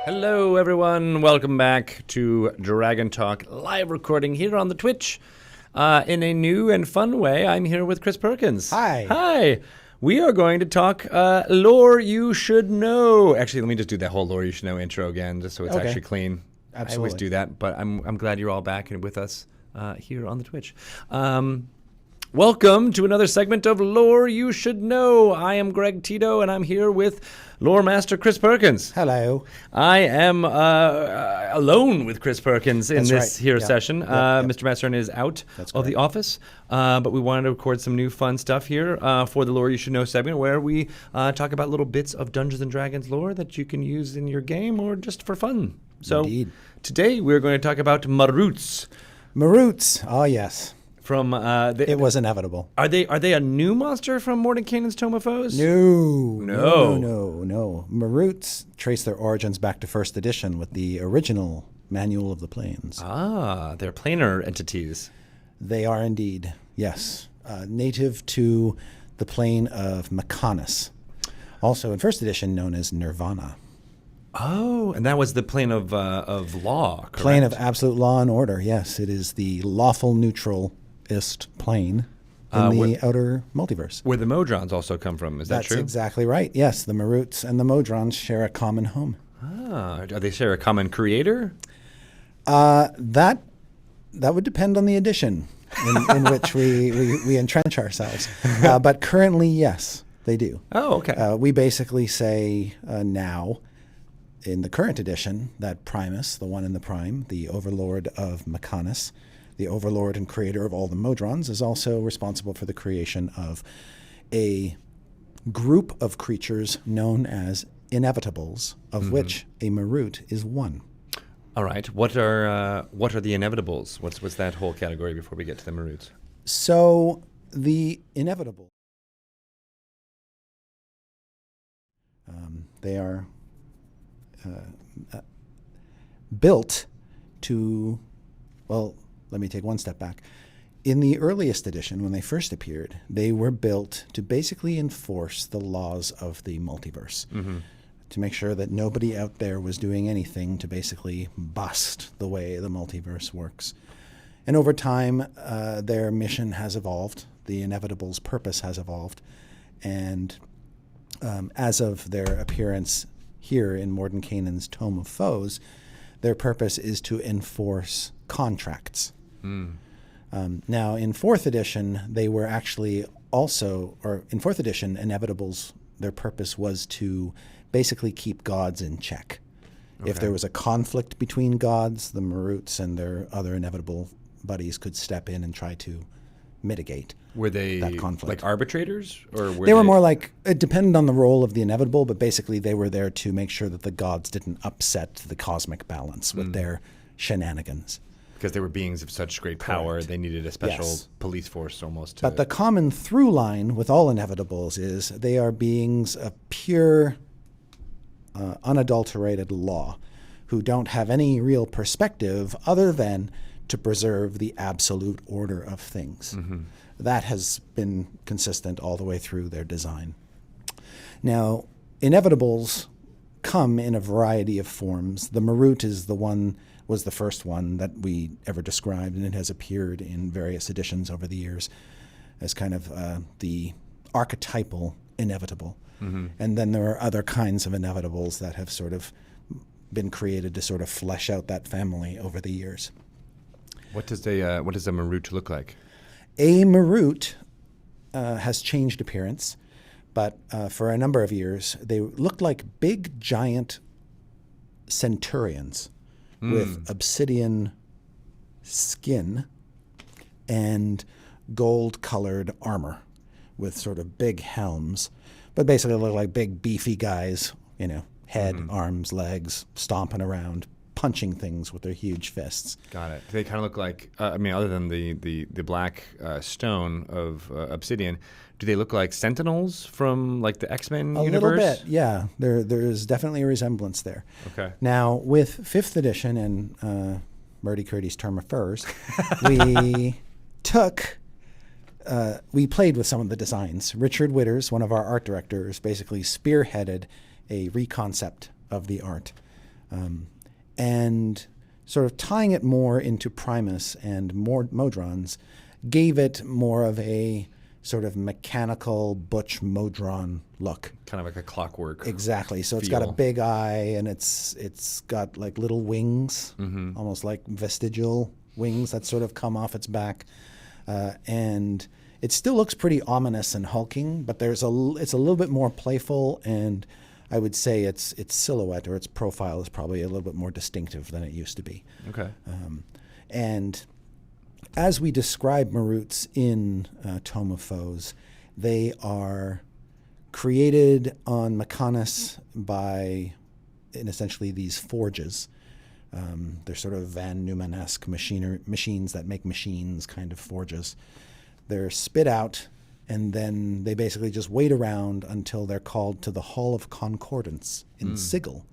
Hello, everyone. Welcome back to Dragon Talk live recording here on the Twitch. In a new and fun way, I'm here with Chris Perkins. Hi. Hi. We are going to talk lore you should know. Actually, let me just do that whole lore you should know intro again, just so it's actually clean. Absolutely. I always do that, but I'm glad you're all back and with us here on the Twitch. Welcome to another segment of Lore You Should Know. I am Greg Tito, and I'm here with Lore Master Chris Perkins. Hello. I am alone with Chris Perkins in this session. Mr. Mastern is out of the office, but we wanted to record some new fun stuff here for the Lore You Should Know segment, where we talk about little bits of Dungeons & Dragons lore that you can use in your game or just for fun. So today we're going to talk about Maruts. Maruts. Oh, yes. From it was inevitable. Are they a new monster from Mordenkainen's Tome of Foes? No. Maruts trace their origins back to first edition with the original Manual of the Planes. Ah, they're planar entities. They are indeed, yes. Native to the plane of Mechanis, also in first edition known as Nirvana. Oh, and that was the plane of law, correct? Plane of absolute law and order, yes. It is the lawful neutralist plane in the outer multiverse. Where the Modrons also come from, is that true? That's exactly right, yes. The Maruts and the Modrons share a common home. Ah, do they share a common creator? That would depend on the edition in which we entrench ourselves. But currently, yes, they do. Oh, okay. We basically say now, in the current edition, that Primus, the one in the Prime, the overlord of Mechanis, the overlord and creator of all the Modrons, is also responsible for the creation of a group of creatures known as inevitables, of which a Marut is one. All right. What are the inevitables? What's that whole category before we get to the Maruts? So the inevitable, they are built to, well, let me take one step back. In the earliest edition, when they first appeared, they were built to basically enforce the laws of the multiverse, to make sure that nobody out there was doing anything to basically bust the way the multiverse works. And over time, their mission has evolved. The Inevitable's purpose has evolved. And as of their appearance here in Mordenkainen's Tome of Foes, their purpose is to enforce contracts. Now, in 4th edition, they were actually also, or in 4th edition, Inevitables, their purpose was to basically keep gods in check. Okay. If there was a conflict between gods, the Maruts and their other Inevitable buddies could step in and try to mitigate that conflict. Like arbitrators? Or they were more like, it depended on the role of the Inevitable, but basically they were there to make sure that the gods didn't upset the cosmic balance with their shenanigans. Because they were beings of such great power, Correct. They needed a special police force almost. But the common through line with all Inevitables is they are beings of pure, unadulterated law who don't have any real perspective other than to preserve the absolute order of things. That has been consistent all the way through their design. Now, Inevitables come in a variety of forms. The Marut was the first one that we ever described, and it has appeared in various editions over the years as kind of the archetypal inevitable. And then there are other kinds of inevitables that have sort of been created to sort of flesh out that family over the years. What does a Marut look like? A Marut has changed appearance, but for a number of years they looked like big, giant centurions with obsidian skin and gold-colored armor with sort of big helms, but basically look like big, beefy guys, head, arms, legs, stomping around, punching things with their huge fists. Got it. They kind of look like, other than the black stone of obsidian, do they look like Sentinels from like the X-Men universe? A little bit, yeah. There is definitely a resemblance there. Okay. Now, with 5th edition and Murdy Curdy's Term of Furs, we played with some of the designs. Richard Witters, one of our art directors, basically spearheaded a reconcept of the art And sort of tying it more into Primus and more Modrons gave it more of a sort of mechanical butch Modron look. Kind of like a clockwork. Exactly. So it's got a big eye, and it's got like little wings, almost like vestigial wings that sort of come off its back. And it still looks pretty ominous and hulking, but it's a little bit more playful, and I would say its silhouette or its profile is probably a little bit more distinctive than it used to be. Okay. And as we describe Maruts in Tome of Foes, they are created on Mechanis in essentially these forges. They're sort of Van Neumann-esque machines that make machines, kind of forges. They're spit out, and then they basically just wait around until they're called to the Hall of Concordance in Sigil.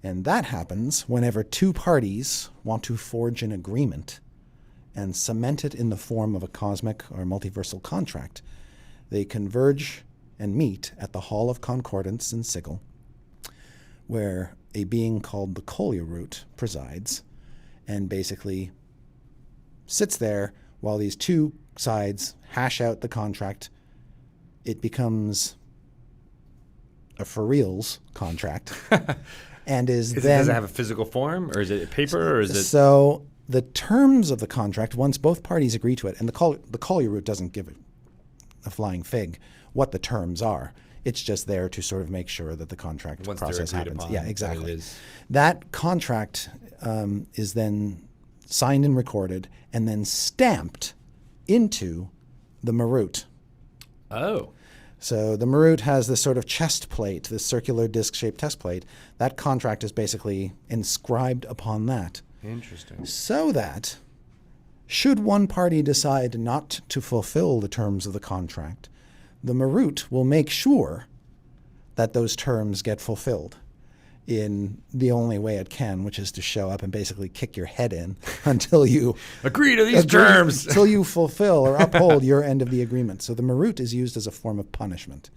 And that happens whenever two parties want to forge an agreement and cement it in the form of a cosmic or multiversal contract. They converge and meet at the Hall of Concordance in Sigil, where a being called the Kolya Root presides and basically sits there while these two sides hash out the contract. It becomes a for reals contract. And does it have a physical form, or is it paper, or is it? So the terms of the contract, once both parties agree to it, and the Kolya Root doesn't give it a flying fig what the terms are. It's just there to sort of make sure that the contract process happens. Yeah, exactly. That contract is then signed and recorded, and then stamped into the Marut. Oh. So the Marut has this sort of chest plate, this circular disc-shaped chest plate. That contract is basically inscribed upon that. Interesting. So that, should one party decide not to fulfill the terms of the contract, the Marut will make sure that those terms get fulfilled in the only way it can, which is to show up and basically kick your head in until you agree to these terms, until you fulfill or uphold your end of the agreement. So the Marut is used as a form of punishment.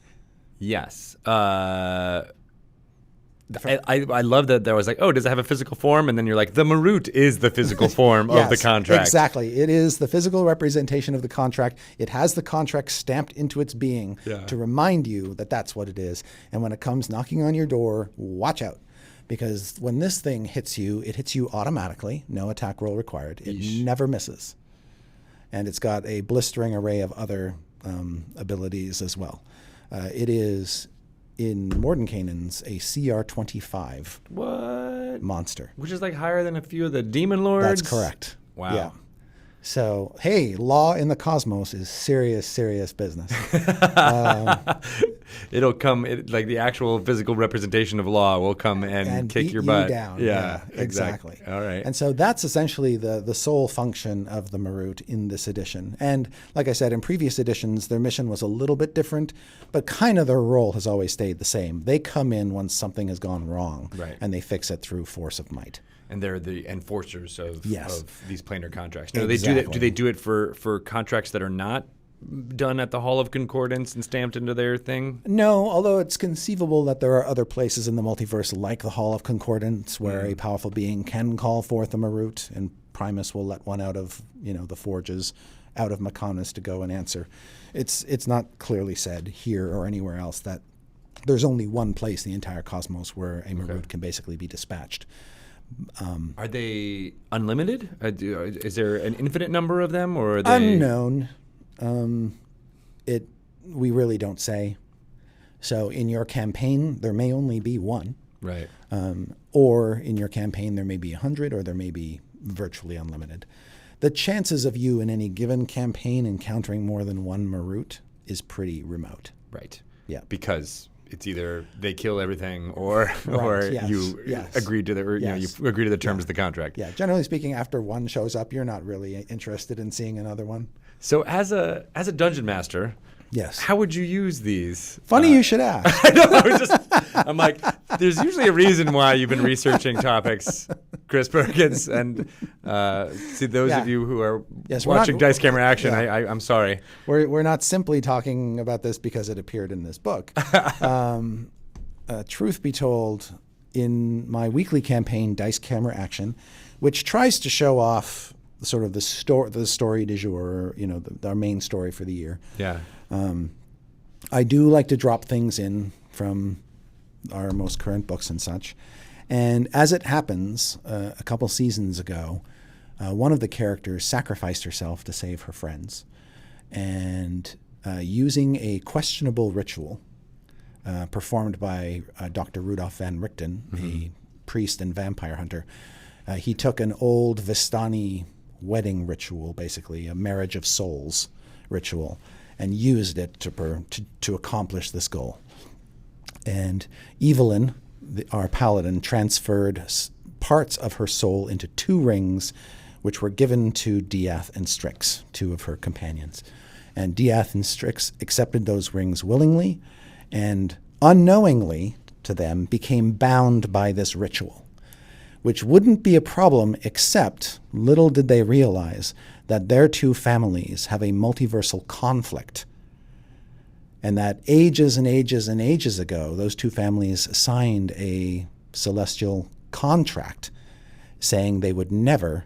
Yes. I love that there was like, oh, does it have a physical form? And then you're like, the Marut is the physical form yes, of the contract. Exactly. It is the physical representation of the contract. It has the contract stamped into its being to remind you that that's what it is. And when it comes knocking on your door, watch out. Because when this thing hits you, it hits you automatically. No attack roll required. It never misses. And it's got a blistering array of other abilities as well. It is, in Mordenkainen's, a CR-25 monster. Which is like higher than a few of the Demon Lords? That's correct. Wow. Yeah. So, hey, law in the cosmos is serious, serious business. It'll come, like the actual physical representation of law will come and kick your butt. Down. Yeah, exactly. All right. And so that's essentially the sole function of the Marut in this edition. And like I said, in previous editions, their mission was a little bit different, but kind of their role has always stayed the same. They come in once something has gone wrong, and they fix it through force of might. And they're the enforcers of these planar contracts. Now, Exactly. do they do it for contracts that are not done at the Hall of Concordance and stamped into their thing? No, although it's conceivable that there are other places in the multiverse like the Hall of Concordance where a powerful being can call forth a Marut, and Primus will let one out of the forges, out of Mechanis to go and answer. It's not clearly said here or anywhere else that there's only one place in the entire cosmos where a Marut can basically be dispatched. Are they unlimited? Is there an infinite number of them, or are they unknown? We really don't say. So in your campaign, there may only be one. Right. Or in your campaign, there may be 100, or there may be virtually unlimited. The chances of you in any given campaign encountering more than one Marut is pretty remote. Right. Yeah. Because it's either they kill everything or you agree to you agree to the terms of the contract. Yeah. Generally speaking, after one shows up, you're not really interested in seeing another one. So as a dungeon master, yes, how would you use these? Funny you should ask. I know. I'm like, there's usually a reason why you've been researching topics, Chris Perkins, and see those of you who are watching Dice Camera Action. I'm sorry. We're not simply talking about this because it appeared in this book. Truth be told, in my weekly campaign, Dice Camera Action, which tries to show off sort of the story du jour, our main story for the year. Yeah. I do like to drop things in from our most current books and such. And as it happens, a couple seasons ago, one of the characters sacrificed herself to save her friends. And using a questionable ritual performed by Dr. Rudolf van Richten, a priest and vampire hunter, he took an old Vistani wedding ritual, basically, a marriage of souls ritual, and used it to accomplish this goal. And Evelyn, our paladin, transferred parts of her soul into 2 rings, which were given to Diath and Strix, 2 of her companions. And Diath and Strix accepted those rings willingly, and unknowingly to them became bound by this ritual, which wouldn't be a problem, except little did they realize that their 2 families have a multiversal conflict, and that ages and ages and ages ago, those 2 families signed a celestial contract saying they would never,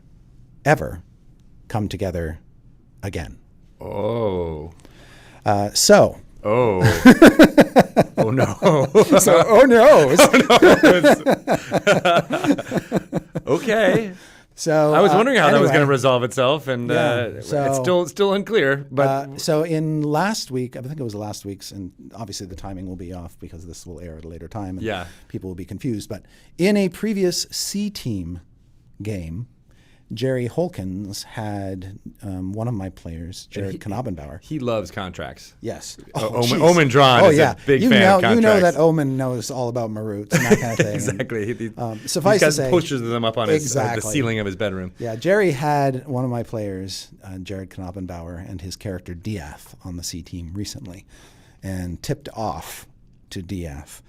ever come together again. Oh. So. Oh. Oh, no. So, oh, no. Okay. So I was wondering how that was anyway. going to resolve itself, and it's still unclear. But so in last week, I think it was last week's, and obviously the timing will be off because this will air at a later time, and people will be confused. But in a previous C-Team game, Jerry Holkins had one of my players, Jared Knabenbauer. He loves contracts. Yes. Omen Drawn is a big fan of contracts. You know that Omen knows all about Marut and that kind of thing. Exactly. Suffice to say, he's got posters of them up on the ceiling of his bedroom. Yeah, Jerry had one of my players, Jared Knabenbauer, and his character Diath on the C-Team recently, and tipped off to Diath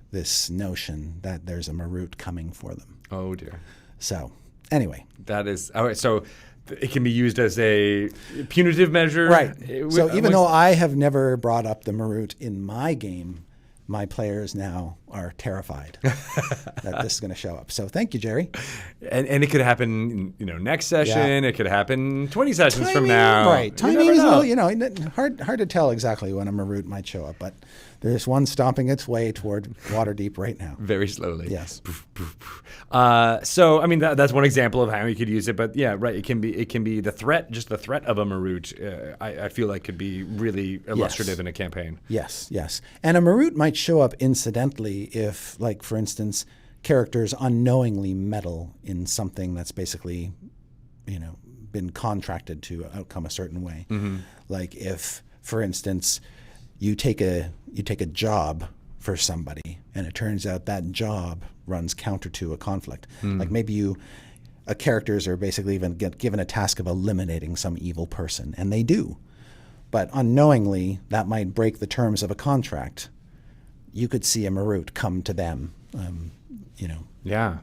this notion that there's a Marut coming for them. Oh, dear. So... Anyway. That is all right. So it can be used as a punitive measure. Right. So even though I have never brought up the Marut in my game, my players now are terrified that this is going to show up. So thank you, Jerry. And it could happen, next session. Yeah. It could happen 20 sessions from now. Right. Timing is a little, hard to tell exactly when a Marut might show up, but there's one stomping its way toward Waterdeep right now. Very slowly. Yes. So, I mean, that's one example of how you could use it. But yeah, right. It can be the threat, just the threat of a Marut. I feel like could be really illustrative in a campaign. Yes. And a Marut might show up incidentally if, like, for instance, characters unknowingly meddle in something that's basically, been contracted to outcome a certain way. Mm-hmm. Like if, for instance, you take a job for somebody, and it turns out that job runs counter to a conflict. Like maybe characters are basically even given a task of eliminating some evil person, and they do. But unknowingly, that might break the terms of a contract. You could see a Marut come to them,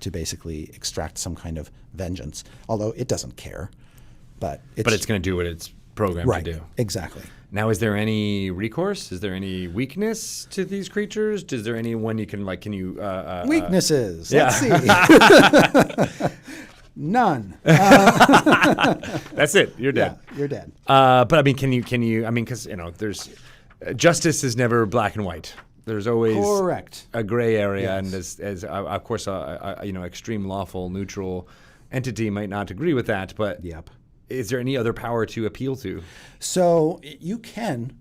to basically extract some kind of vengeance. Although it doesn't care, but it's going to do what it's programmed to do. Exactly. Now, is there any recourse? Is there any weakness to these creatures? Is there any one you can weaknesses? Let's see. None. That's it. You're dead. Yeah, you're dead. But I mean, can you? I mean, because there's justice is never black and white. There's always a gray area, and as of course, extreme lawful neutral entity might not agree with that, but is there any other power to appeal to? So you can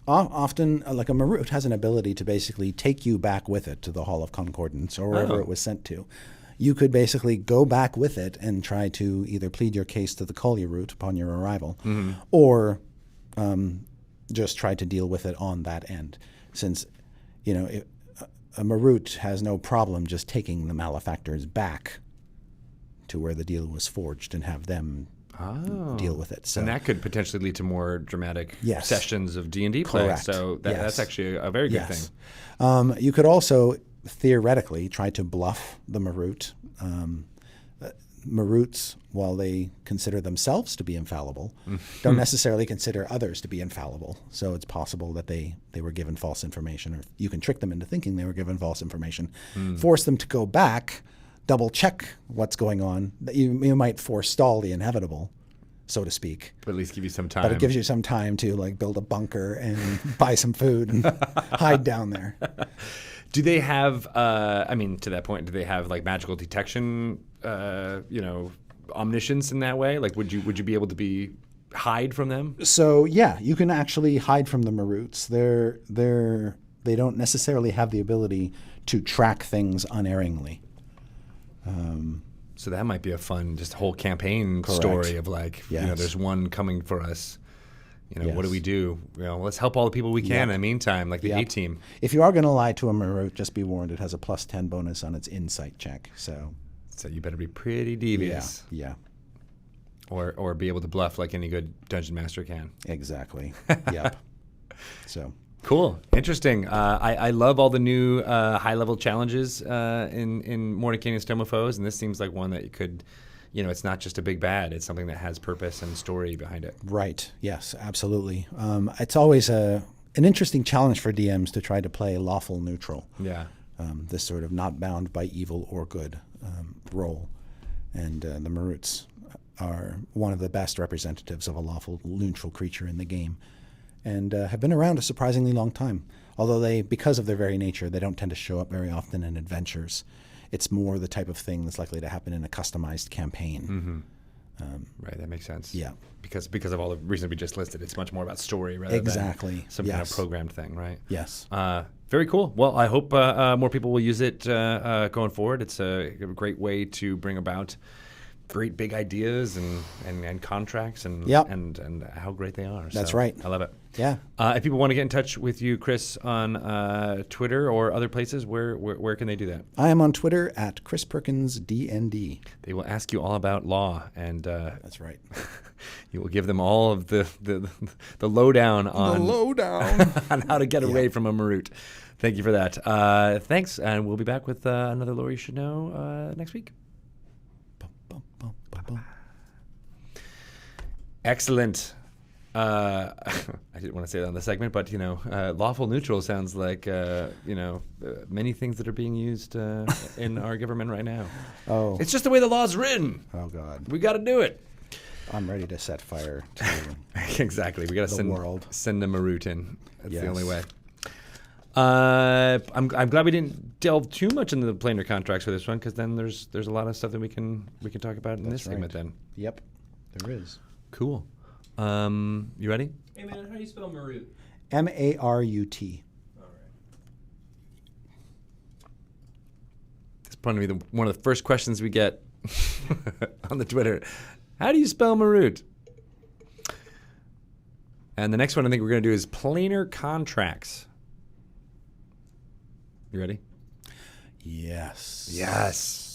often, like a Marut has an ability to basically take you back with it to the Hall of Concordance or wherever it was sent to. You could basically go back with it and try to either plead your case to the Collier upon your arrival, or just try to deal with it on that end. Since, a Marut has no problem just taking the malefactors back to where the deal was forged and have them deal with it. So, and that could potentially lead to more dramatic sessions of D&D play. Correct. So that's actually a very good thing. You could also theoretically try to bluff the Marut. Maruts, while they consider themselves to be infallible, don't necessarily consider others to be infallible. So it's possible that they were given false information, or you can trick them into thinking they were given false information, force them to go back, double check what's going on. You might forestall the inevitable, so to speak. But at least give you some time. But it gives you some time to like build a bunker and buy some food and hide down there. Do they have, to that point, do they have like magical detection, omniscience in that way? Like, would you be able to hide from them? So yeah, you can actually hide from the Maruts. They don't necessarily have the ability to track things unerringly. So that might be a fun, just whole campaign Correct. story of like, Yes. there's one coming for us. Yes. What do we do? Let's help all the people we can in the meantime, like the Yep. A-team. If you are going to lie to a Marut, just be warned, it has a +10 bonus on its insight check. So You better be pretty devious. yeah, Or be able to bluff like any good dungeon master can. exactly. Yep. So Cool. Interesting. I love all the new high-level challenges in Mordecai and Stomophoes, and this seems like one that you could, it's not just a big bad. It's something that has purpose and story behind it. right. Yes, absolutely. It's always an interesting challenge for DMs to try to play lawful neutral. Yeah. This sort of not bound by evil or good role. And the Maruts are one of the best representatives of a lawful neutral creature in the game, and have been around a surprisingly long time. Although because of their very nature, they don't tend to show up very often in adventures. It's more the type of thing that's likely to happen in a customized campaign. Right. That makes sense. Yeah. Because of all the reasons we just listed, it's much more about story rather Exactly. than some kind of Yes. programmed thing, right? Yes. Very cool. Well, I hope more people will use it going forward. It's a great way to bring about great big ideas and contracts and Yep. and how great they are. That's So, right. I love it. Yeah. If people want to get in touch with you, Chris, on Twitter or other places, where can they do that? I am on Twitter at Chris Perkins DND. They will ask you all about law, and That's right. you will give them all of the lowdown on lowdown. on how to get away from a Marut. Thank you for that. Thanks, and we'll be back with another lore you should know next week. Excellent. I didn't want to say that on the segment, but lawful neutral sounds like many things that are being used in our government right now. Oh. It's just the way the law's written. Oh, God. We got to do it. I'm ready to set fire to Exactly. We got to world. send a Marut in. That's the Yes. only way. I'm glad we didn't delve too much into the planar contracts for this one, because then there's a lot of stuff that we can talk about in this segment. Then Yep, there is. cool. You ready? Hey man, how do you spell Marut? Marut. All right. It's probably one of the first questions we get on the Twitter. How do you spell Marut? And the next one I think we're going to do is planar contracts. You ready? Yes. Yes.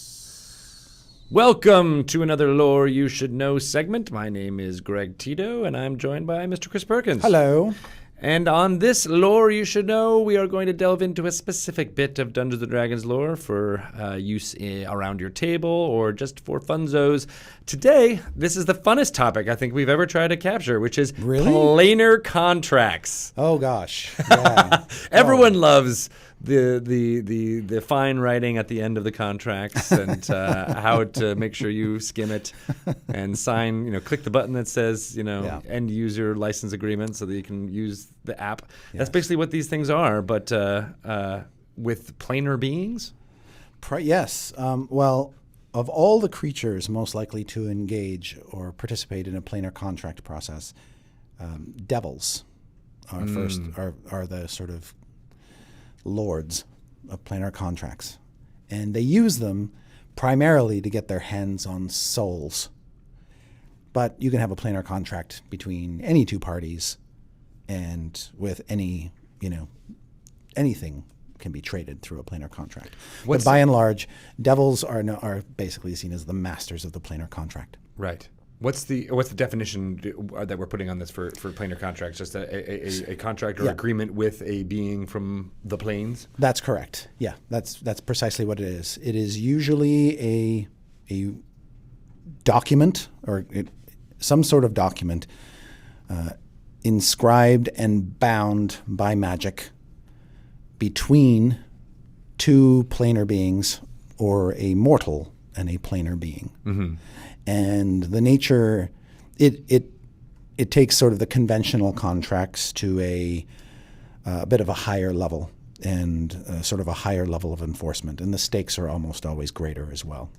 Welcome to another Lore You Should Know segment. My name is Greg Tito, and I'm joined by Mr. Chris Perkins. Hello. And on this Lore You Should Know, we are going to delve into a specific bit of Dungeons & Dragons lore for use around your table or just for funzos. Today, this is the funnest topic I think we've ever tried to capture, which is Really? planar contracts. Oh, gosh. Yeah. Everyone loves the fine writing at the end of the contracts and how to make sure you skim it and sign, click the button that says, end user license agreement so that you can use the app. That's Yes. basically what these things are, but with planar beings. Yes. Well, of all the creatures most likely to engage or participate in a planar contract process, devils are first are the sort of lords of planar contracts, and they use them primarily to get their hands on souls. But you can have a planar contract between any two parties, and with any, anything can be traded through a planar contract. But by and large, devils are basically seen as the masters of the planar contract. Right. What's the definition that we're putting on this for planar contracts? Just a contract or agreement with a being from the planes? That's correct. Yeah, that's precisely what it is. It is usually a document or some sort of document inscribed and bound by magic between two planar beings or a mortal and a planar being. Mm-hmm. And the nature, it takes sort of the conventional contracts to a bit of a higher level and sort of a higher level of enforcement. And the stakes are almost always greater as well.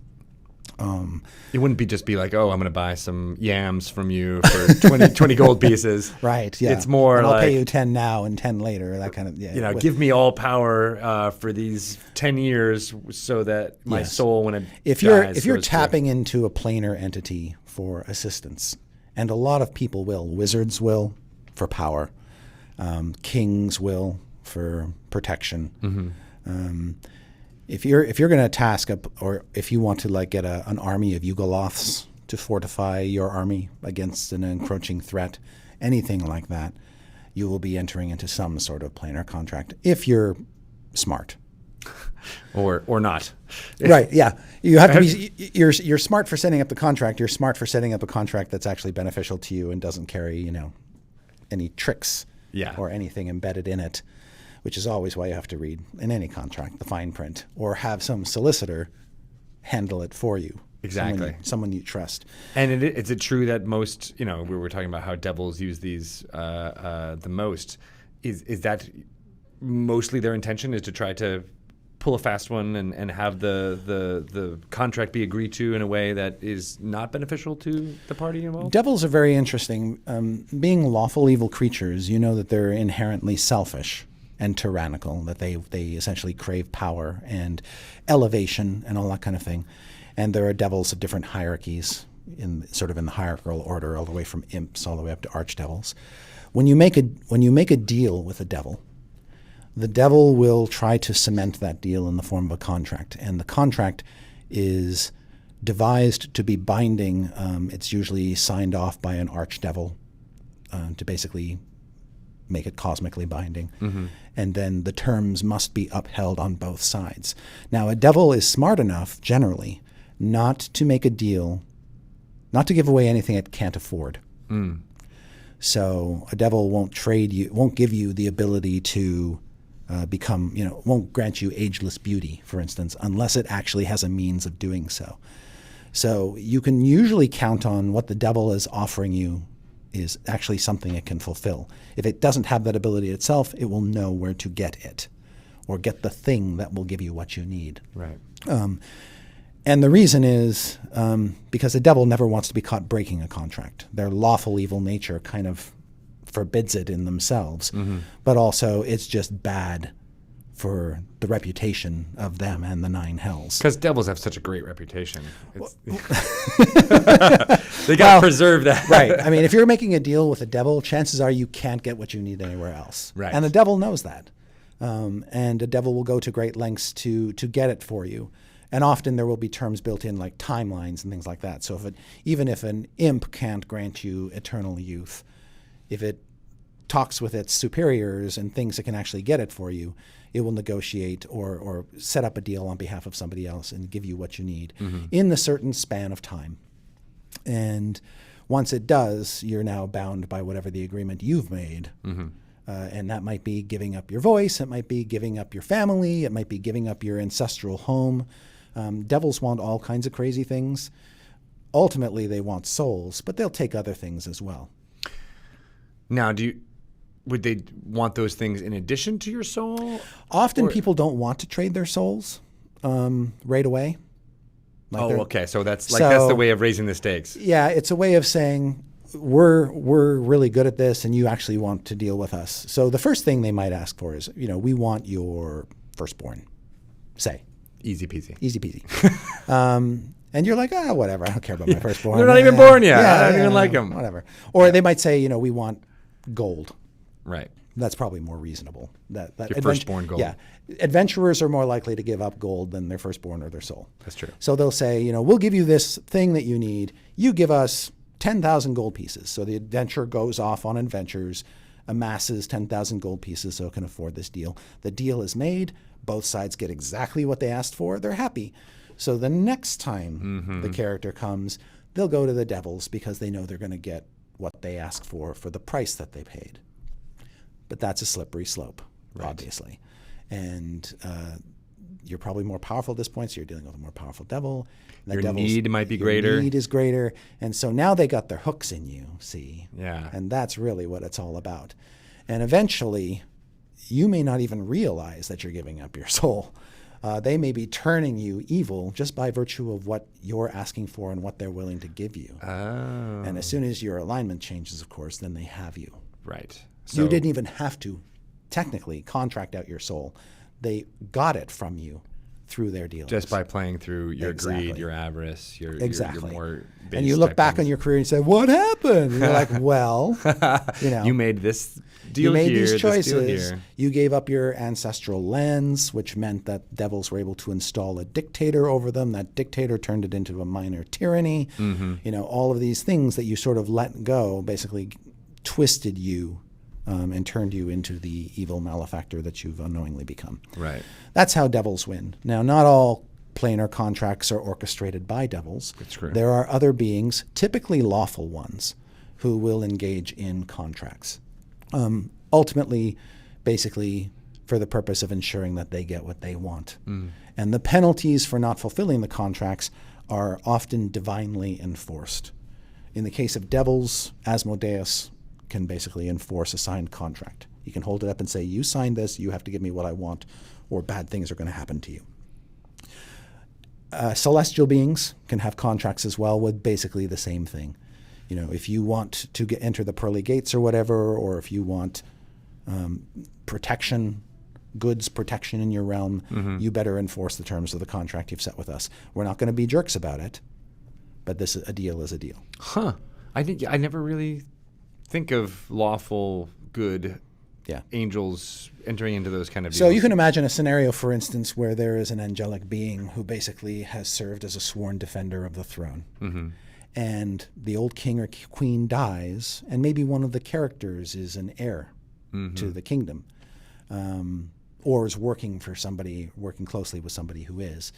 It wouldn't just be like, oh, I'm going to buy some yams from you for 20 gold pieces. Right, yeah. It's more and like, I'll pay you 10 now and 10 later, that kind of, yeah. Give me all power for these 10 years so that my soul, when it dies, if you're tapping into a planar entity for assistance, and a lot of people will, wizards will for power, kings will for protection. Mm-hmm. If you're going to task up, or if you want to like get an army of Yugoloths to fortify your army against an encroaching threat, anything like that, you will be entering into some sort of planar contract if you're smart, or not. Right? Yeah, you have to be. You're smart for setting up the contract. You're smart for setting up a contract that's actually beneficial to you and doesn't carry any tricks or anything embedded in it. Which is always why you have to read, in any contract, the fine print, or have some solicitor handle it for you. Exactly. Someone you trust. And is it true that most, we were talking about how devils use these the most. Is that mostly their intention, is to try to pull a fast one and have the contract be agreed to in a way that is not beneficial to the party involved? Devils are very interesting. Being lawful evil creatures, you know that they're inherently selfish and tyrannical, that they essentially crave power and elevation and all that kind of thing. And there are devils of different hierarchies, in the hierarchical order, all the way from imps all the way up to archdevils. When you make a deal with a devil, the devil will try to cement that deal in the form of a contract, and the contract is devised to be binding. It's usually signed off by an archdevil to basically make it cosmically binding. Mm-hmm. And then the terms must be upheld on both sides. Now, a devil is smart enough, generally, not to make a deal, not to give away anything it can't afford. Mm. So a devil won't give you the ability to become, won't grant you ageless beauty, for instance, unless it actually has a means of doing so. So you can usually count on what the devil is offering you is actually something it can fulfill. If it doesn't have that ability itself, it will know where to get it, or get the thing that will give you what you need. Right. And the reason is because the devil never wants to be caught breaking a contract. Their lawful evil nature kind of forbids it in themselves, but also it's just bad for the reputation of them and the nine hells. Because devils have such a great reputation. They got to preserve that. Right. I mean, if you're making a deal with a devil, chances are you can't get what you need anywhere else. Right. And the devil knows that. And the devil will go to great lengths to get it for you. And often there will be terms built in like timelines and things like that. So even if an imp can't grant you eternal youth, if it talks with its superiors and thinks it can actually get it for you, it will negotiate or set up a deal on behalf of somebody else and give you what you need in a certain span of time. And once it does, you're now bound by whatever the agreement you've made. And that might be giving up your voice, it might be giving up your family, it might be giving up your ancestral home. Devils want all kinds of crazy things. Ultimately, they want souls, but they'll take other things as well. Now, would they want those things in addition to your soul? Often people don't want to trade their souls right away. Okay. So that's the way of raising the stakes. Yeah, it's a way of saying we're really good at this, and you actually want to deal with us. So the first thing they might ask for is, we want your firstborn. Say. Easy peasy. Easy peasy. And you're like, whatever. I don't care about my firstborn. They're not even born yet. I don't even like them. Whatever. Or they might say, we want gold. Right. That's probably more reasonable. That your firstborn gold. Yeah. Adventurers are more likely to give up gold than their firstborn or their soul. That's true. So they'll say, we'll give you this thing that you need. You give us 10,000 gold pieces. So the adventurer goes off on adventures, amasses 10,000 gold pieces so it can afford this deal. The deal is made. Both sides get exactly what they asked for. They're happy. So the next time the character comes, they'll go to the devils because they know they're going to get what they ask for the price that they paid. But that's a slippery slope, obviously. And you're probably more powerful at this point, so you're dealing with a more powerful devil. Your need might be greater. Your need is greater. And so now they got their hooks in you, see? Yeah. And that's really what it's all about. And eventually, you may not even realize that you're giving up your soul. They may be turning you evil just by virtue of what you're asking for and what they're willing to give you. Oh. And as soon as your alignment changes, of course, then they have you. Right. So You didn't even have to technically contract out your soul. They got it from you through their dealings. just by playing through your Exactly. greed, your avarice, your Exactly. more base And you look type back things. on your career and say, what happened? And you're like, well, You made this deal you made here, these this deal choices. here. You gave up your ancestral lands, which meant that devils were able to install a dictator over them. That dictator turned it into a minor tyranny. All of these things that you sort of let go basically twisted you and turned you into the evil malefactor that you've unknowingly become. Right. That's how devils win. Now, not all planar contracts are orchestrated by devils. That's true. There are other beings, typically lawful ones, who will engage in contracts. Ultimately, basically, for the purpose of ensuring that they get what they want. And the penalties for not fulfilling the contracts are often divinely enforced. In the case of devils, Asmodeus can basically enforce a signed contract. He can hold it up and say, you signed this, you have to give me what I want, or bad things are going to happen to you. Celestial beings can have contracts as well with basically the same thing. If you want to enter the pearly gates or whatever, or if you want goods protection in your realm, you better enforce the terms of the contract you've set with us. We're not going to be jerks about it, but a deal is a deal. Huh. I never really think of lawful good angels entering into those kind of deals. So you can imagine a scenario, for instance, where there is an angelic being who basically has served as a sworn defender of the throne. And the old king or queen dies, and maybe one of the characters is an heir to the kingdom, or is working closely with somebody who is.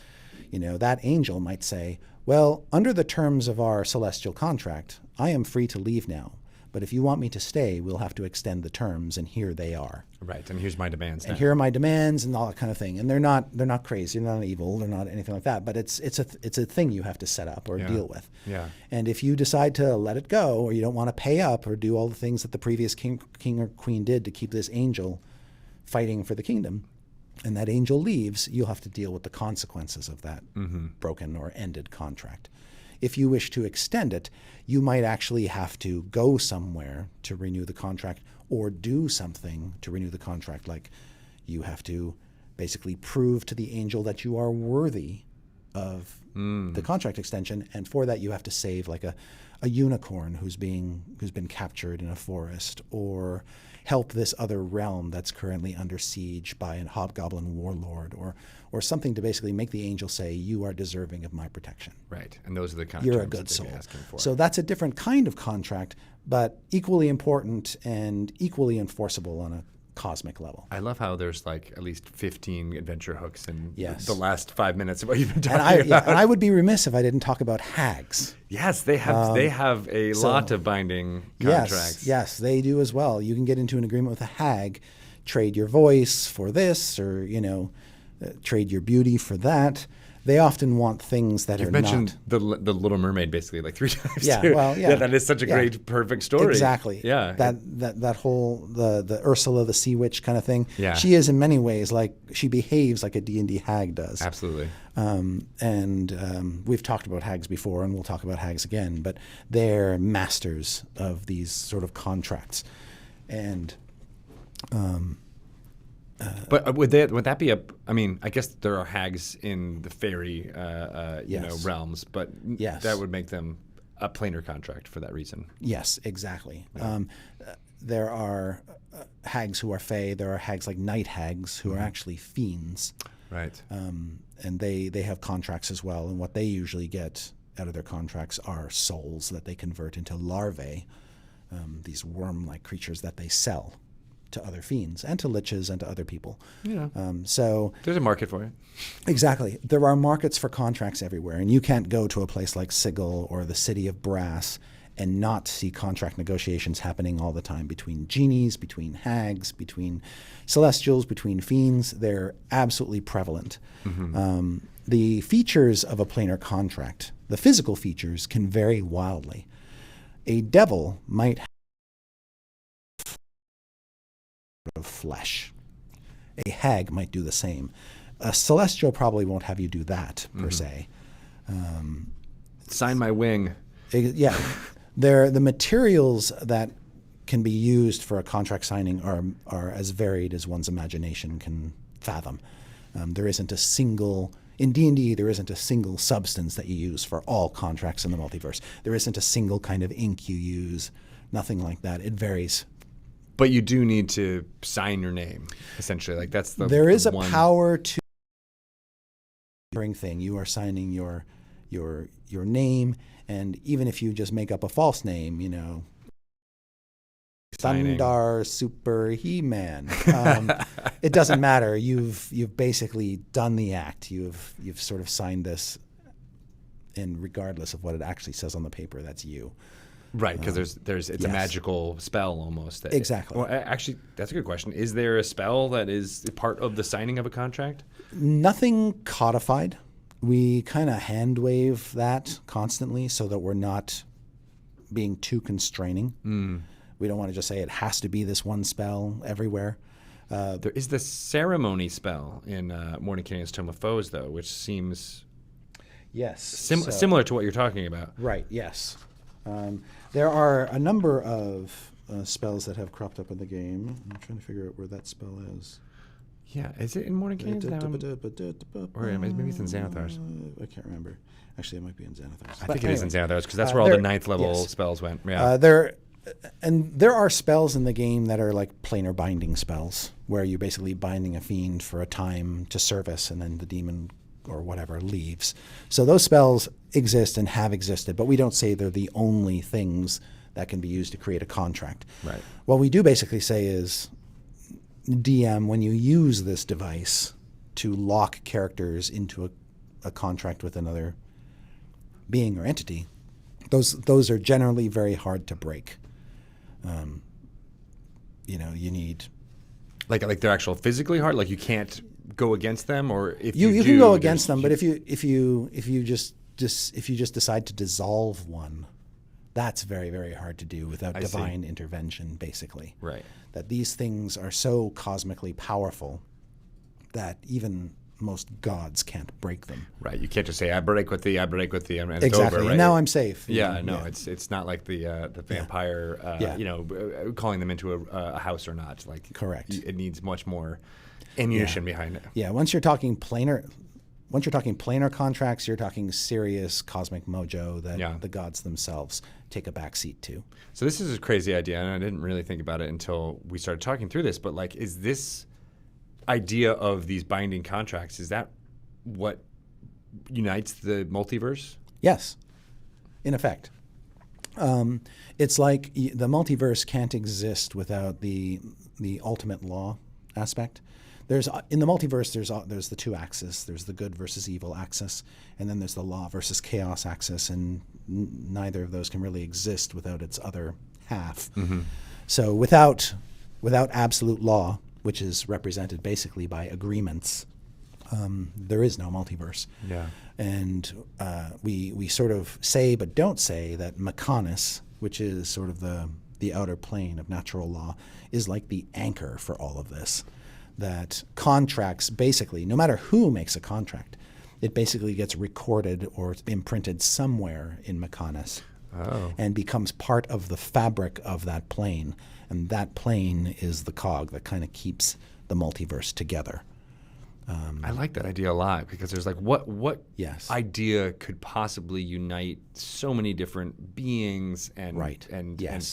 That angel might say, well, under the terms of our celestial contract, I am free to leave now. But if you want me to stay, we'll have to extend the terms, and here they are. Right, and here's my demands. And here are my demands, and all that kind of thing. And they're not crazy, they're not evil, they're not anything like that. But it's a thing you have to set up or deal with. Yeah. And if you decide to let it go, or you don't want to pay up, or do all the things that the previous king or queen did to keep this angel fighting for the kingdom, and that angel leaves, you'll have to deal with the consequences of that broken or ended contract. If you wish to extend it, you might actually have to go somewhere to renew the contract, or do something to renew the contract. Like you have to basically prove to the angel that you are worthy of the contract extension, and for that you have to save like a unicorn who's been captured in a forest, or help this other realm that's currently under siege by a hobgoblin warlord, or something to basically make the angel say, you are deserving of my protection. Right, and those are the kind You're of a terms good that soul. they'd be asking for. So that's a different kind of contract, but equally important and equally enforceable on a cosmic level. I love how there's like at least 15 adventure hooks in Yes. the last 5 minutes of what you've been And talking about. and I would be remiss if I didn't talk about hags. Yes, they have a lot of binding contracts. Yes, they do as well. You can get into an agreement with a hag, trade your voice for this, or trade your beauty for that. They often want things that You've are mentioned not. the Little Mermaid basically like 3 times. Yeah, too. well, yeah. That is such a great, perfect story. Exactly. Yeah. That whole the Ursula the Sea Witch kind of thing. Yeah. She is in many ways like she behaves like a D&D hag does. Absolutely. We've talked about hags before, and we'll talk about hags again. But they're masters of these sort of contracts, and. But would that be I mean, I guess there are hags in the fairy, Yes. realms, but Yes. that would make them a planar contract for that reason. Yes, exactly. There are hags who are fae. There are hags like night hags who are actually fiends, Right. and they have contracts as well. And what they usually get out of their contracts are souls that they convert into larvae, these worm-like creatures that they sell to other fiends and to liches and to other people. Yeah. So there's a market for it. Exactly. There are markets for contracts everywhere, and you can't go to a place like Sigil or the City of Brass and not see contract negotiations happening all the time between genies, between hags, between celestials, between fiends. They're absolutely prevalent. The features of a planar contract, the physical features, can vary wildly. A devil might have of flesh. A hag might do the same. A celestial probably won't have you do that per se. Sign my wing. Yeah, the materials that can be used for a contract signing are as varied as one's imagination can fathom. There isn't a single in D&D. There isn't a single substance that you use for all contracts in the multiverse. There isn't a single kind of ink you use. Nothing like that. It varies. But you do need to sign your name, essentially. Like that's the There is a one power to thing. You are signing your name, and even if you just make up a false name, signing. Thundar Super He-Man. It doesn't matter. You've basically done the act. You've sort of signed this, and regardless of what it actually says on the paper, that's you. Right, because it's yes. a magical spell almost. Exactly. Well, actually, that's a good question. Is there a spell that is part of the signing of a contract? Nothing codified. We kind of hand wave that constantly so that we're not being too constraining. We don't want to just say it has to be this one spell everywhere. There is the ceremony spell in Mordenkainen's Tome of Foes, though, which seems similar to what you're talking about. Right, yes. There are a number of spells that have cropped up in the game. I'm trying to figure out where that spell is. Yeah, is it in Mordenkainen's? Or maybe it's in Xanathar's. I can't remember. Actually, it might be in Xanathar's. I think it is in Xanathar's because that's where all the 9th level spells went. Yeah. There are spells in the game that are like planar binding spells, where you're basically binding a fiend for a time to service, and then the demon or whatever leaves. So those spells exist and have existed, but we don't say they're the only things that can be used to create a contract. Right. What we do basically say is, DM, when you use this device to lock characters into a contract with another being or entity, those are generally very hard to break. You need like they're actual physically hard. Like you can't go against them, or if you can go against them, but if you just decide to dissolve one, that's very, very hard to do without divine intervention, basically. Right. That these things are so cosmically powerful that even most gods can't break them. Right. You can't just say I break with thee, and Exactly. it's over. Right? And now I'm safe. Yeah. No. It's not like the vampire. Calling them into a house or not. Like correct. It needs much more ammunition behind it. Yeah. Once you're talking planar contracts, you're talking serious cosmic mojo that the gods themselves take a backseat to. So this is a crazy idea, and I didn't really think about it until we started talking through this. But like, is this idea of these binding contracts, is that what unites the multiverse? Yes, in effect. It's like the multiverse can't exist without the ultimate law aspect. In the multiverse, there's the two axes. There's the good versus evil axis, and then there's the law versus chaos axis, and neither of those can really exist without its other half. Mm-hmm. So without absolute law, which is represented basically by agreements, there is no multiverse. Yeah. And we sort of say but don't say that Mechanis, which is sort of the outer plane of natural law, is like the anchor for all of this. That contracts basically, no matter who makes a contract, it basically gets recorded or imprinted somewhere in Mechanis and becomes part of the fabric of that plane. And that plane is the cog that kind of keeps the multiverse together. I like that idea a lot because there's like what idea could possibly unite so many different beings and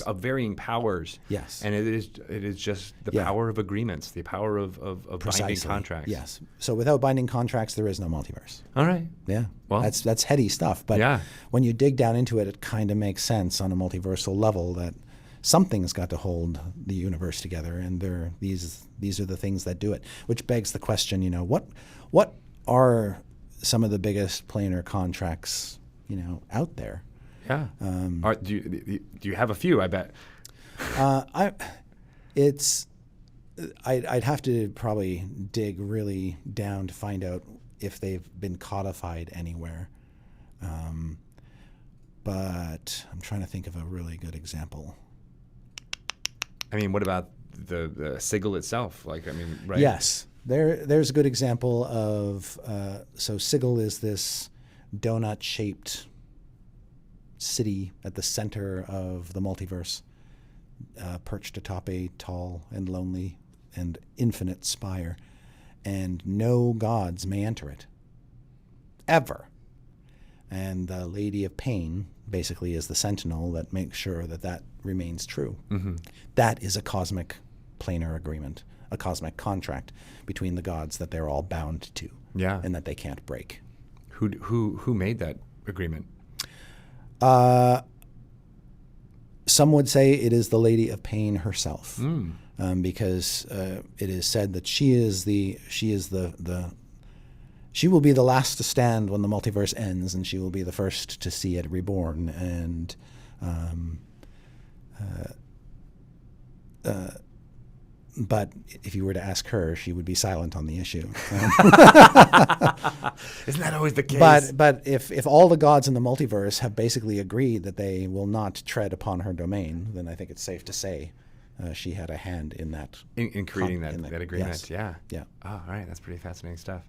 of varying powers. Yes. And it is just the power of agreements, the power of binding contracts. Yes. So without binding contracts, there is no multiverse. All right. Yeah. Well, that's heady stuff. But when you dig down into it, it kind of makes sense on a multiversal level that something's got to hold the universe together, and these are the things that do it. Which begs the question, what are some of the biggest planar contracts, out there? Yeah. Do you have a few? I bet. I'd have to probably dig really down to find out if they've been codified anywhere. But I'm trying to think of a really good example. I mean, what about the sigil itself? Right? Yes, there's a good example of. So sigil is this donut-shaped city at the center of the multiverse, perched atop a tall and lonely and infinite spire, and no gods may enter it, ever. And the Lady of Pain basically is the sentinel that makes sure that remains true. Mm-hmm. That is a cosmic planar agreement, a cosmic contract between the gods that they're all bound to, and that they can't break. Who made that agreement? Some would say it is the Lady of Pain herself, because it is said that she will be the last to stand when the multiverse ends, and she will be the first to see it reborn. And but if you were to ask her, she would be silent on the issue. Isn't that always the case? But if all the gods in the multiverse have basically agreed that they will not tread upon her domain, then I think it's safe to say she had a hand in that. In creating that agreement, yes. Yeah. Oh, all right. That's pretty fascinating stuff.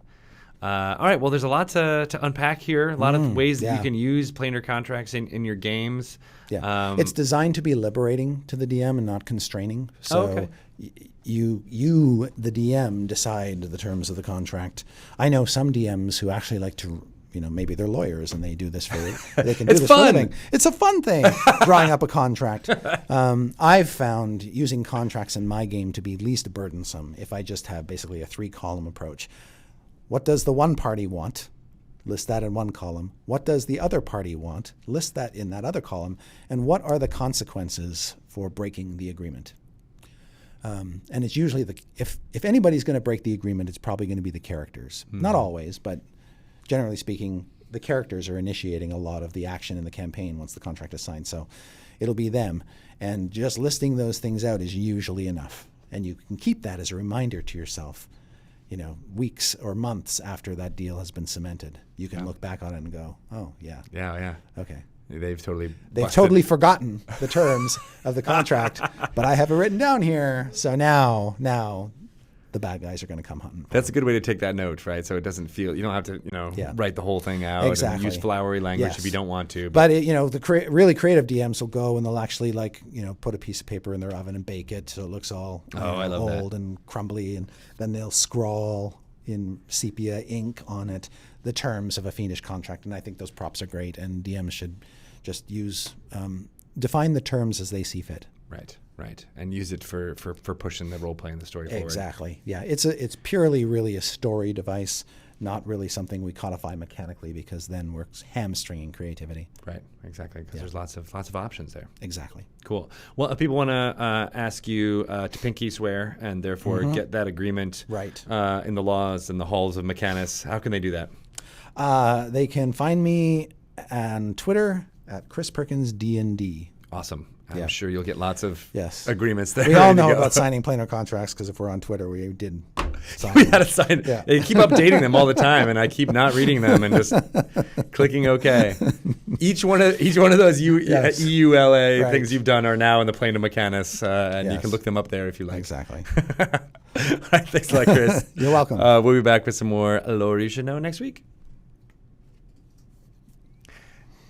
All right. Well, there's a lot to unpack here. A lot of ways that you can use planar contracts in your games. Yeah. It's designed to be liberating to the DM and not constraining. So you, the DM, decide the terms of the contract. I know some DMs who actually like to, maybe they're lawyers and they do this they can do this for a living. It's a fun thing, drawing up a contract. I've found using contracts in my game to be least burdensome if I just have basically a 3-column approach. What does the one party want? List that in one column. What does the other party want? List that in that other column. And what are the consequences for breaking the agreement? And it's usually if anybody's going to break the agreement, it's probably going to be the characters. Not always, but generally speaking, the characters are initiating a lot of the action in the campaign once the contract is signed. So it'll be them. And just listing those things out is usually enough. And you can keep that as a reminder to yourself. Weeks or months after that deal has been cemented, you can look back on it and go, "Oh, yeah, okay." They've totally forgotten the terms of the contract, but I have it written down here. So now the bad guys are going to come hunting. That's a good way to take that note, right? So it doesn't feel you don't have to write the whole thing out and use flowery language if you don't want to. But the really creative DMs will go and they'll actually put a piece of paper in their oven and bake it so it looks all old and crumbly, and then they'll scrawl in sepia ink on it the terms of a fiendish contract. And I think those props are great, and DMs should just define the terms as they see fit. Right, and use it for pushing the role play and the story forward. Exactly. Yeah, it's purely really a story device, not really something we codify mechanically, because then we're hamstringing creativity. Right. Exactly. Because there's lots of options there. Exactly. Cool. Well, if people want to ask you to pinky swear and therefore get that agreement in the laws and the halls of Mechanus, how can they do that? They can find me on Twitter at Chris Perkins D&D. Awesome. I'm sure you'll get lots of agreements there. We all know about signing planar contracts because if we're on Twitter, we did sign. We had to sign. Yeah. They keep updating them all the time, and I keep not reading them and just clicking OK. Each one of those EULA things you've done are now in the plane of Mechanus, and you can look them up there if you like. Exactly. All right, thanks a lot, Chris. You're welcome. We'll be back with some more Lore You Should Know next week.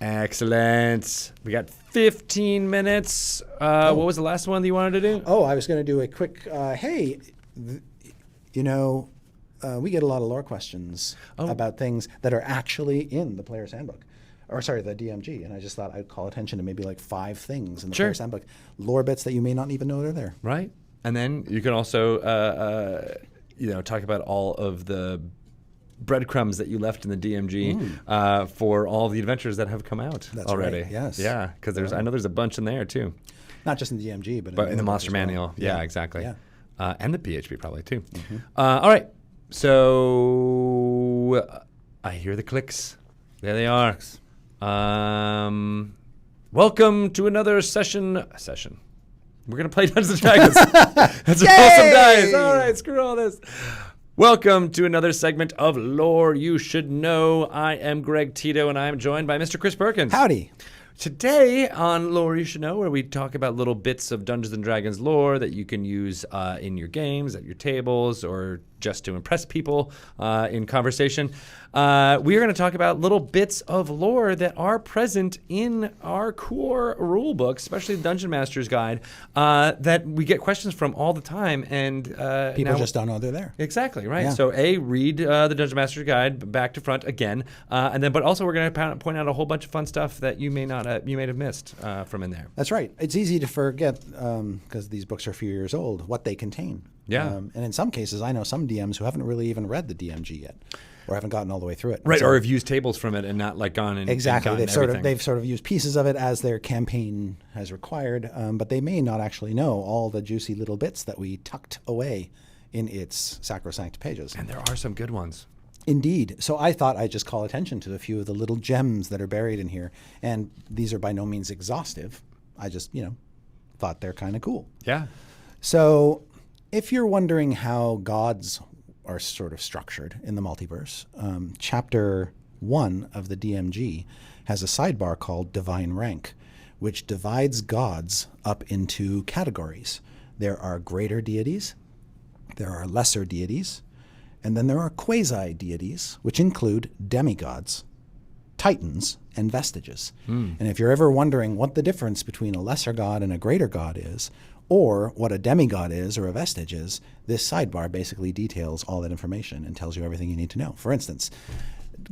Excellent. We got 15 minutes. What was the last one that you wanted to do? Oh, I was going to do a quick, we get a lot of lore questions about things that are actually in the Player's Handbook. The DMG. And I just thought I'd call attention to maybe 5 things in the Player's Handbook. Lore bits that you may not even know they're there. Right. And then you can also, talk about all of the breadcrumbs that you left in the DMG for all the adventures that have come out already. Right. Yes. Yeah, because I know there's a bunch in there too. Not just in the DMG, but in the Monster book as well. Manual. Yeah, exactly. Yeah. And the PHP probably too. All right. So I hear the clicks. There they are. Welcome to another session. We're going to play Dungeons & Dragons. Let's roll some dice. All right, screw all this. Welcome to another segment of Lore You Should Know. I am Greg Tito, and I am joined by Mr. Chris Perkins. Howdy. Today on Lore You Should Know, where we talk about little bits of Dungeons & Dragons lore that you can use in your games, at your tables, or just to impress people in conversation. We are going to talk about little bits of lore that are present in our core rule book, especially the Dungeon Master's Guide, that we get questions from all the time. And People just don't know they're there. Exactly, right. Yeah. So read the Dungeon Master's Guide back to front again, but also we're going to point out a whole bunch of fun stuff that you may have missed from in there. That's right. It's easy to forget, because these books are a few years old, what they contain. Yeah. And in some cases, I know some DMs who haven't really even read the DMG yet, or haven't gotten all the way through it. Right, so, or have used tables from it and not gone and exactly. And they've sort of used pieces of it as their campaign has required, but they may not actually know all the juicy little bits that we tucked away in its sacrosanct pages. And there are some good ones. Indeed. So I thought I'd just call attention to a few of the little gems that are buried in here, and these are by no means exhaustive. I just, thought they're kind of cool. Yeah. So if you're wondering how gods are sort of structured in the multiverse, Chapter 1 of the DMG has a sidebar called Divine Rank, which divides gods up into categories. There are greater deities, there are lesser deities, and then there are quasi-deities, which include demigods, titans, and vestiges. And if you're ever wondering what the difference between a lesser god and a greater god is, or what a demigod is or a vestige is, this sidebar basically details all that information and tells you everything you need to know. For instance,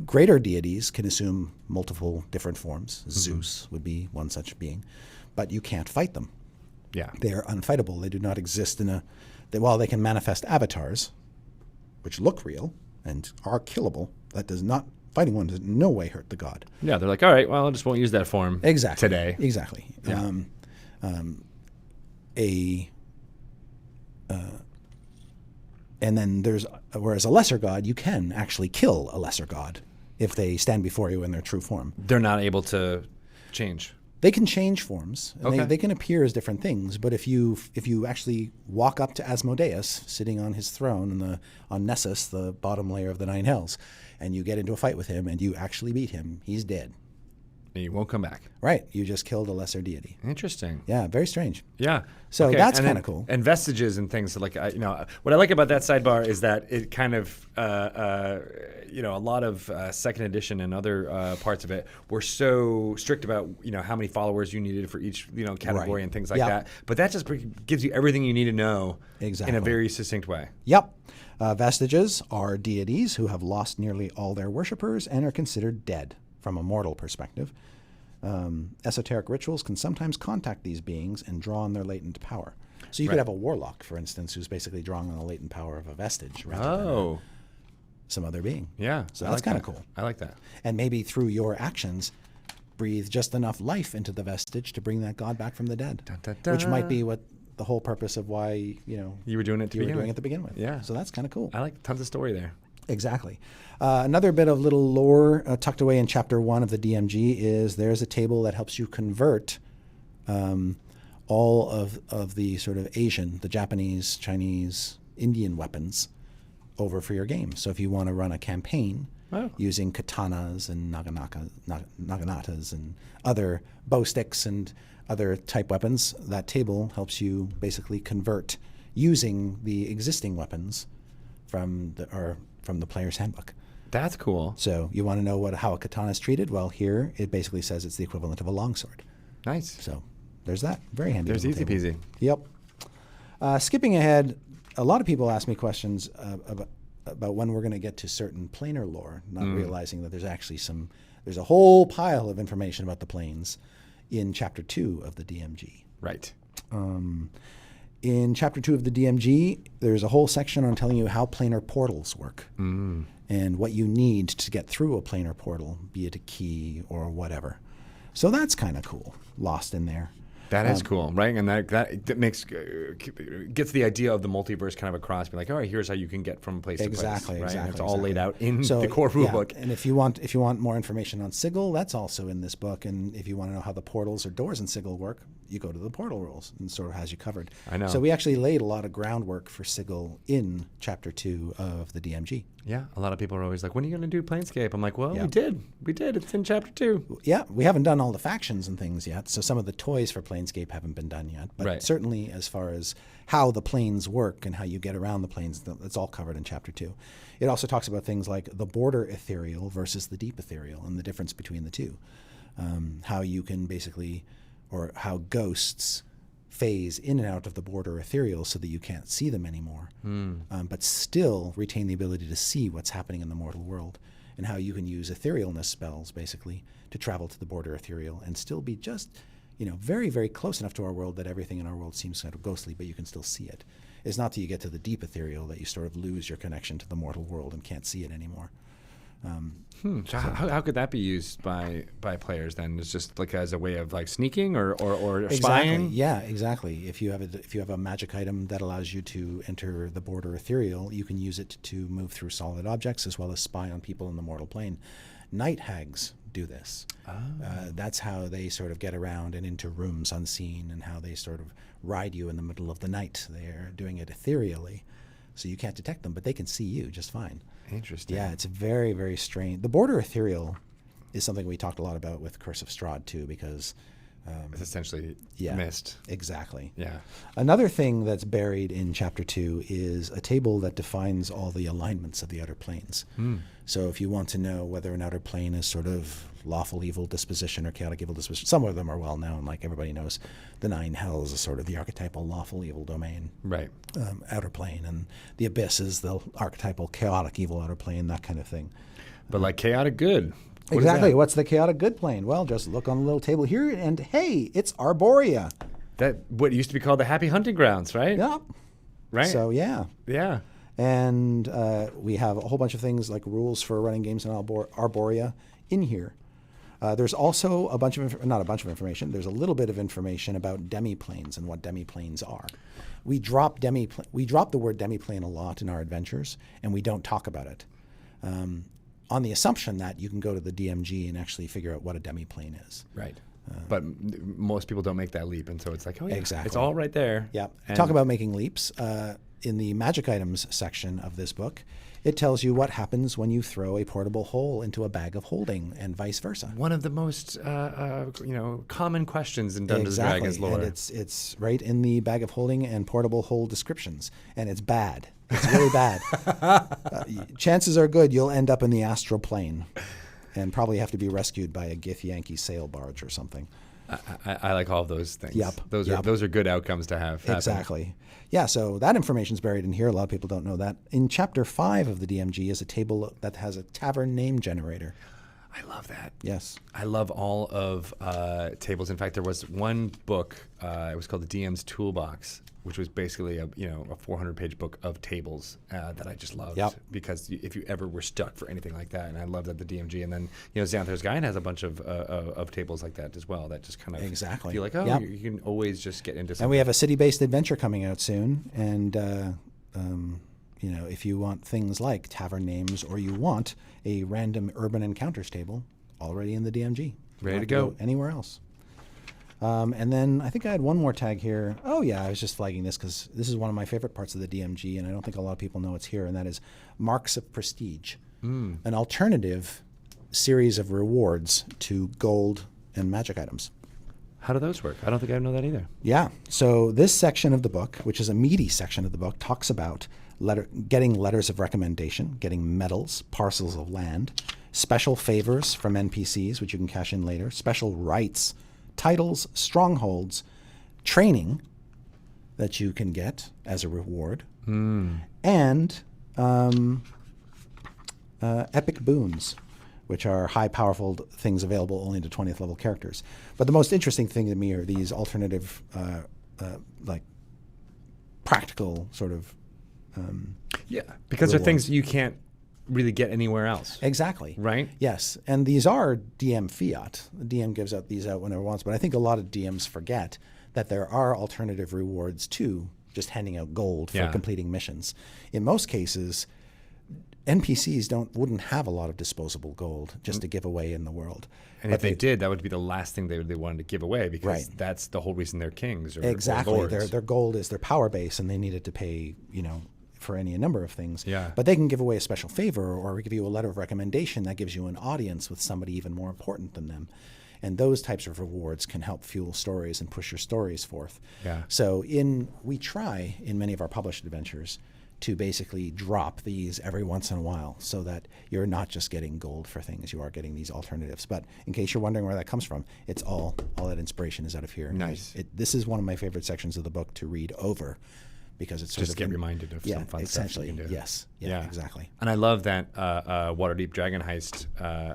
greater deities can assume multiple different forms. Zeus would be one such being, but you can't fight them. Yeah. They are unfightable. They do not exist while they can manifest avatars, which look real and are killable, fighting one does in no way hurt the god. Yeah, they're like, all right, well, I just won't use that form today. Exactly. Yeah. And then whereas a lesser god, you can actually kill a lesser god if they stand before you in their true form. They're not able to change. They can change forms. And Okay. they can appear as different things. But if you actually walk up to Asmodeus, sitting on his throne on Nessus, the bottom layer of the Nine Hells, and you get into a fight with him and you actually beat him, he's dead. And you won't come back. Right. You just killed a lesser deity. Interesting. Yeah, very strange. Yeah. So that's and then- kinda cool. And vestiges and things what I like about that sidebar is that it kind of, a lot of second edition and other parts of it were so strict about, how many followers you needed for each, category Right. and things like Yeah. that. But that just gives you everything you need to know in Exactly. a very succinct way. Yep. Vestiges are deities who have lost nearly all their worshippers and are considered dead from a mortal perspective. Esoteric rituals can sometimes contact these beings and draw on their latent power. So you could have a warlock, for instance, who's basically drawing on the latent power of a vestige rather than some other being. Yeah. So I that's like kind of that. cool. I like that. And maybe through your actions, breathe just enough life into the vestige to bring that god back from the dead, which might be what the whole purpose of why You were doing it to begin with. to begin with. Yeah. So that's kind of cool. I like tons of story there. Exactly. Another bit of little lore tucked away in Chapter 1 of the DMG is there's a table that helps you convert all of the sort of the Japanese, Chinese, Indian weapons over for your game. So if you want to run a campaign using katanas and naganatas and other bow sticks and other type weapons, that table helps you basically convert using the existing weapons from the player's handbook. That's cool. So you want to know how a katana is treated? Well, here it basically says it's the equivalent of a longsword. Nice. So there's that. Very handy. There's little easy table. peasy. Yep. Skipping ahead, a lot of people ask me questions about when we're going to get to certain planar lore, not realizing that there's actually there's a whole pile of information about the planes in Chapter 2 of the DMG. Right. In Chapter 2 of the DMG, there's a whole section on telling you how planar portals work and what you need to get through a planar portal, be it a key or whatever. So that's kind of cool, lost in there. That is cool, right? And that makes gets the idea of the multiverse kind of across. Be like, all right, here's how you can get from place to place. Right? Exactly. And it's all laid out in the core rulebook. And if you want more information on Sigil, that's also in this book. And if you want to know how the portals or doors in Sigil work, you go to the portal rules, and sort of has you covered. I know. So we actually laid a lot of groundwork for Sigil in Chapter 2 of the DMG. Yeah, a lot of people are always like, when are you going to do Planescape? I'm like, well, Yeah. we did. It's in Chapter 2. Yeah, we haven't done all the factions and things yet, so some of the toys for Planescape haven't been done yet. But Right. certainly as far as how the planes work and how you get around the planes, it's all covered in Chapter 2. It also talks about things like the border ethereal versus the deep ethereal and the difference between the two. How you can basically, or how ghosts phase in and out of the border ethereal so that you can't see them anymore, but still retain the ability to see what's happening in the mortal world, and how you can use etherealness spells basically to travel to the border ethereal and still be just, very, very close enough to our world that everything in our world seems kind of ghostly, but you can still see it. It's not till you get to the deep ethereal that you sort of lose your connection to the mortal world and can't see it anymore. So how could that be used by players then? It's just like as a way of like sneaking or Exactly. spying? Yeah, exactly. If you have a magic item that allows you to enter the border ethereal, you can use it to move through solid objects as well as spy on people in the mortal plane. Night hags do this. That's how they sort of get around and into rooms unseen, and how they sort of ride you in the middle of the night. They're doing it ethereally, so you can't detect them, but they can see you just fine. Interesting. Yeah, it's very, very strange. The border ethereal is something we talked a lot about with Curse of Strahd too, because It's essentially yeah, missed. Exactly. Yeah. Another thing that's buried in Chapter 2 is a table that defines all the alignments of the outer planes. So if you want to know whether an outer plane is sort of lawful evil disposition or chaotic evil disposition, some of them are well known, like everybody knows the Nine Hells is sort of the archetypal lawful evil domain. Right. Outer plane, and the Abyss is the archetypal chaotic evil outer plane, that kind of thing. But like chaotic good. What is Exactly. that? What's the chaotic good plane? Well, just look on the little table here, and hey, it's Arborea. That what used to be called the Happy Hunting Grounds, right? Yep. Right. So yeah. Yeah. And we have a whole bunch of things like rules for running games in Arborea in here. There's also a bunch of, not a bunch of information, there's a little bit of information about demiplanes and what demiplanes are. We drop the word demiplane a lot in our adventures, and we don't talk about it. On the assumption that you can go to the DMG and actually figure out what a demiplane is. Right. But most people don't make that leap, and so it's like, oh yeah, Exactly. it's all right there. Yeah. And Talk about making leaps. In the magic items section of this book, it tells you what happens when you throw a portable hole into a bag of holding, and vice versa. one of the most common questions in Dungeons and Dragons lore. And it's right in the bag of holding and portable hole descriptions, and it's bad. It's really bad. Chances are good you'll end up in the astral plane, and probably have to be rescued by a Githyanki sail barge or something. I like all of those things. Yep. Those are good outcomes to have. happen. Exactly. Yeah, so that information is buried in here. A lot of people don't know that. In Chapter 5 of the DMG is a table that has a tavern name generator. I love that. Yes. I love all of tables. In fact, there was one book. It was called the DM's Toolbox, which was basically a 400-page book of tables that I just loved. Yep. Because if you ever were stuck for anything like that, and I loved that the DMG, and then Xanathar's Guide has a bunch of tables like that as well. That just kind of Exactly. feel like Yep. you can always just get into something. And we have a city-based adventure coming out soon, and if you want things like tavern names, or you want a random urban encounters table, already in the DMG. Ready Don't to have go. anywhere else. And then I think I had one more tag here. Oh yeah, I was just flagging this because this is one of my favorite parts of the DMG, and I don't think a lot of people know it's here, and that is Marks of Prestige, an alternative series of rewards to gold and magic items. How do those work? I don't think I know that either. Yeah. So this section of the book, which is a meaty section of the book, talks about getting letters of recommendation, getting medals, parcels of land, special favors from NPCs, which you can cash in later, special rights, titles, strongholds, training that you can get as a reward, and epic boons, which are high, powerful things available only to 20th level characters. But the most interesting thing to me are these alternative, practical sort of. Yeah, because they're rewards. things you can't really get anywhere else. Exactly. Right? Yes, and these are DM fiat. The DM gives these out whenever it wants, but I think a lot of DMs forget that there are alternative rewards to just handing out gold for completing missions. In most cases, NPCs wouldn't have a lot of disposable gold just to give away in the world. And if they did, that would be the last thing they wanted to give away, because that's the whole reason they're kings or exactly. Or lords. Their gold is their power base, and they needed to pay, for any number of things. Yeah. But they can give away a special favor or give you a letter of recommendation that gives you an audience with somebody even more important than them. And those types of rewards can help fuel stories and push your stories forth. Yeah. So we try in many of our published adventures to basically drop these every once in a while so that you're not just getting gold for things, you are getting these alternatives. But in case you're wondering where that comes from, it's all that inspiration is out of here. Nice. This is one of my favorite sections of the book to read over, because it's just get reminded of some fun stuff you can do. Yes. Yeah, exactly. And I love that Waterdeep Dragon Heist,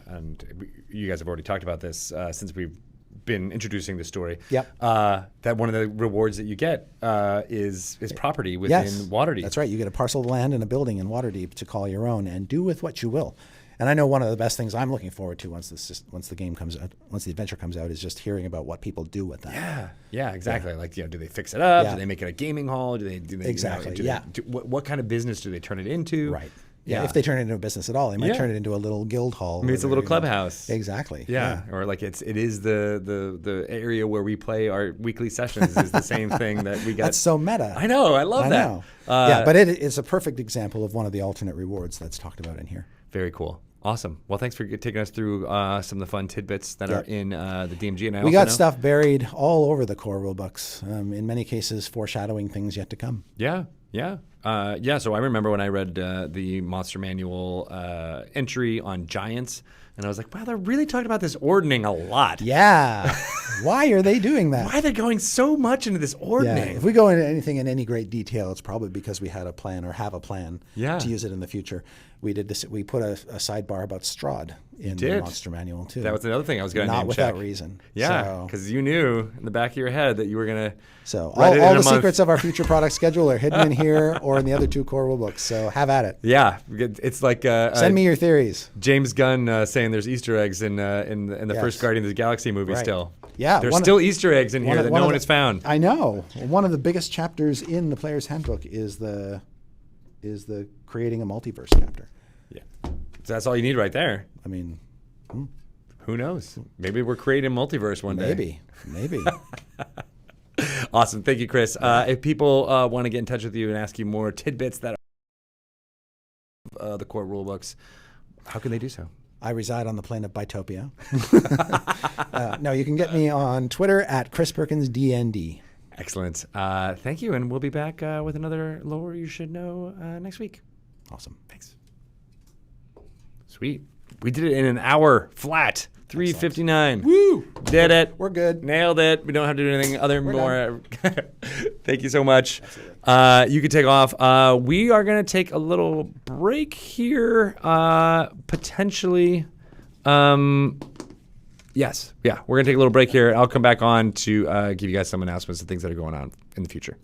and you guys have already talked about this since we've been introducing the story. Yep. That one of the rewards that you get is property within Waterdeep. That's right. You get a parcel of land and a building in Waterdeep to call your own, and do with what you will. And I know one of the best things I'm looking forward to once the game comes out, once the adventure comes out, is just hearing about what people do with that. Yeah, exactly. Yeah. Like, do they fix it up? Yeah. Do they make it a gaming hall? Do they exactly? What kind of business do they turn it into? Right. Yeah. If they turn it into a business at all, they might turn it into a little guild hall. Maybe it's a little clubhouse. Exactly. Yeah. Or like it is the area where we play our weekly sessions is the same thing that we got. That's so meta. I know. I love that. Know. But it is a perfect example of one of the alternate rewards that's talked about in here. Very cool. Awesome. Well, thanks for taking us through some of the fun tidbits that are in the DMG. And we got stuff buried all over the core rulebooks. In many cases, foreshadowing things yet to come. Yeah. So I remember when I read the Monster Manual entry on giants, and I was like, wow, they're really talking about this ordning a lot. Yeah. Why are they doing that? Why are they going so much into this ordning? Yeah. If we go into anything in any great detail, it's probably because we had a plan or have a plan to use it in the future. We did this. We put a sidebar about Strahd in the Monster Manual too. That was another thing I was going to name check. Not without reason. Yeah, because you knew in the back of your head that you were going to. So all the secrets of our future product schedule are hidden in here or in the other two core rule books. So have at it. Yeah, it's like send me your theories. James Gunn saying there's Easter eggs in the first Guardians of the Galaxy movie still. Yeah, there's still Easter eggs in here that no one has found. I know. One of the biggest chapters in the Player's Handbook is the creating a multiverse chapter. Yeah, so that's all you need right there. I mean, who knows? Maybe we're creating a multiverse one day. Maybe. Awesome. Thank you, Chris. If people want to get in touch with you and ask you more tidbits that are the core rulebooks, how can they do so? I reside on the plane of Bitopia. No, you can get me on Twitter at ChrisPerkinsDND. Excellent. Thank you, and we'll be back with another Lore You Should Know next week. Awesome. Thanks. Sweet. We did it in an hour flat. 3:59. Woo! Did it. We're good. Nailed it. We don't have to do anything other more. Thank you so much. Absolutely. You can take off. We are going to take a little break here. Potentially. Yes. Yeah. We're going to take a little break here. I'll come back on to give you guys some announcements and things that are going on in the future.